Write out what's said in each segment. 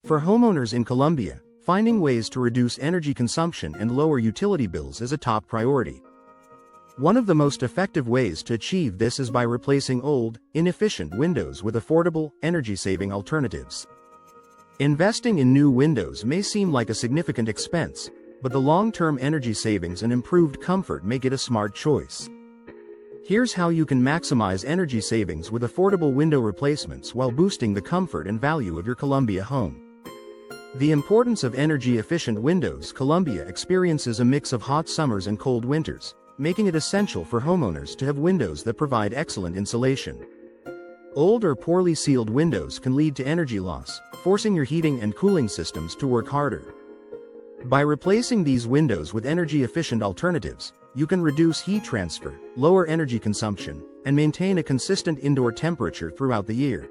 For homeowners in Colombia, finding ways to reduce energy consumption and lower utility bills is a top priority. One of the most effective ways to achieve this is by replacing old, inefficient windows with affordable, energy-saving alternatives. Investing in new windows may seem like a significant expense, but the long-term energy savings and improved comfort make it a smart choice. Here's how you can maximize energy savings with affordable window replacements while boosting the comfort and value of your Colombia home. The importance of energy-efficient windows. Colombia experiences a mix of hot summers and cold winters, making it essential for homeowners to have windows that provide excellent insulation. Old or poorly sealed windows can lead to energy loss, forcing your heating and cooling systems to work harder. By replacing these windows with energy-efficient alternatives, you can reduce heat transfer, lower energy consumption, and maintain a consistent indoor temperature throughout the year.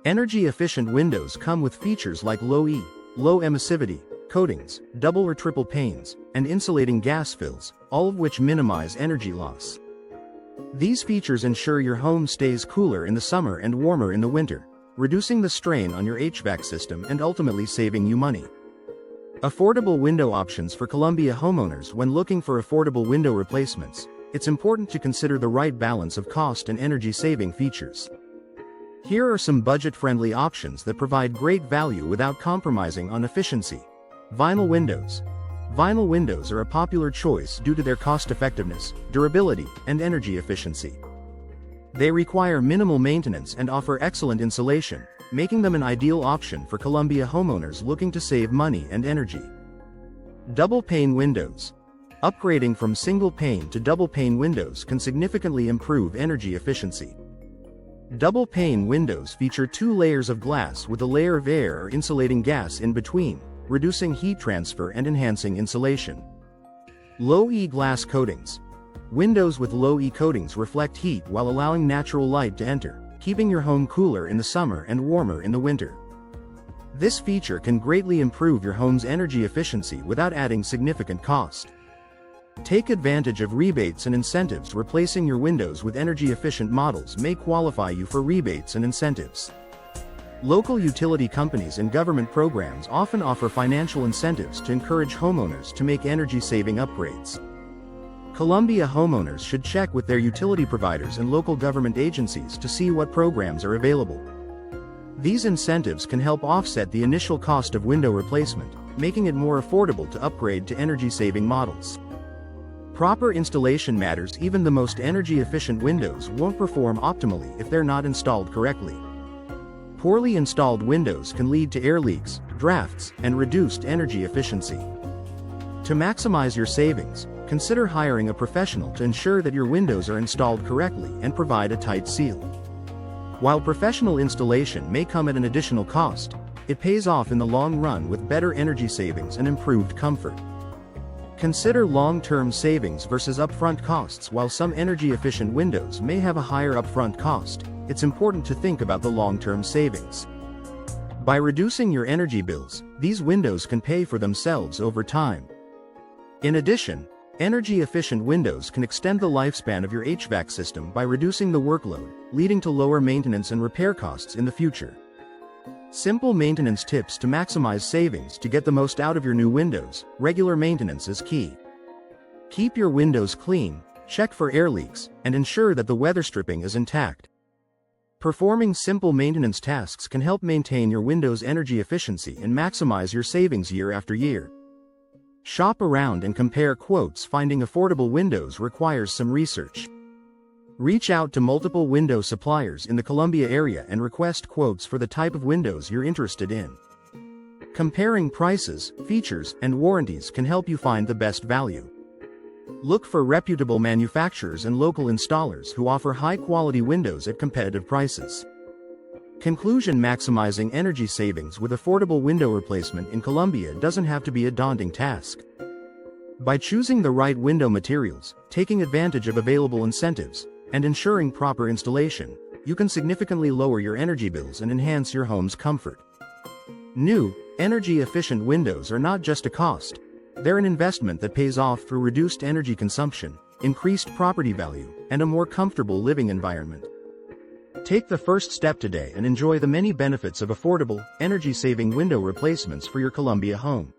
Energy-efficient windows come with features like low-E, low emissivity coatings, double or triple panes, and insulating gas fills, all of which minimize energy loss. These features ensure your home stays cooler in the summer and warmer in the winter, reducing the strain on your HVAC system and ultimately saving you money. Affordable window options. For Colombia homeowners. When looking for affordable window replacements, it's important to consider the right balance of cost and energy-saving features. Here are some budget-friendly options that provide great value without compromising on efficiency. Vinyl windows. Vinyl windows are a popular choice due to their cost-effectiveness, durability, and energy efficiency. They require minimal maintenance and offer excellent insulation, making them an ideal option for Colombia homeowners looking to save money and energy. Double-pane windows. Upgrading from single-pane to double-pane windows can significantly improve energy efficiency. Double-pane windows feature 2 layers of glass with a layer of air or insulating gas in between, reducing heat transfer and enhancing insulation. Low-E glass coatings. Windows with low-E coatings reflect heat while allowing natural light to enter, keeping your home cooler in the summer and warmer in the winter. This feature can greatly improve your home's energy efficiency without adding significant cost. Take advantage of rebates and incentives. Replacing your windows with energy-efficient models may qualify you for rebates and incentives. Local utility companies and government programs often offer financial incentives to encourage homeowners to make energy-saving upgrades. Colombia homeowners should check with their utility providers and local government agencies to see what programs are available. These incentives can help offset the initial cost of window replacement, making it more affordable to upgrade to energy-saving models. Proper installation matters. Even the most energy-efficient windows won't perform optimally if they're not installed correctly. Poorly installed windows can lead to air leaks, drafts, and reduced energy efficiency. To maximize your savings, consider hiring a professional to ensure that your windows are installed correctly and provide a tight seal. While professional installation may come at an additional cost, it pays off in the long run with better energy savings and improved comfort. Consider long-term savings versus upfront costs. While some energy-efficient windows may have a higher upfront cost, it's important to think about the long-term savings. By reducing your energy bills, these windows can pay for themselves over time. In addition, energy-efficient windows can extend the lifespan of your HVAC system by reducing the workload, leading to lower maintenance and repair costs in the future. Simple maintenance tips to maximize savings. To get the most out of your new windows, regular maintenance is key. Keep your windows clean, check for air leaks, and ensure that the weather stripping is intact. Performing simple maintenance tasks can help maintain your windows' energy efficiency and maximize your savings year after year. Shop around and compare quotes. Finding affordable windows requires some research. Reach out to multiple window suppliers in the Colombia area and request quotes for the type of windows you're interested in. Comparing prices, features, and warranties can help you find the best value. Look for reputable manufacturers and local installers who offer high-quality windows at competitive prices. Conclusion: maximizing energy savings with affordable window replacement in Colombia doesn't have to be a daunting task. By choosing the right window materials, taking advantage of available incentives, and ensuring proper installation, you can significantly lower your energy bills and enhance your home's comfort. New, energy-efficient windows are not just a cost. They're an investment that pays off through reduced energy consumption, increased property value, and a more comfortable living environment. Take the first step today and enjoy the many benefits of affordable, energy-saving window replacements for your Columbia home.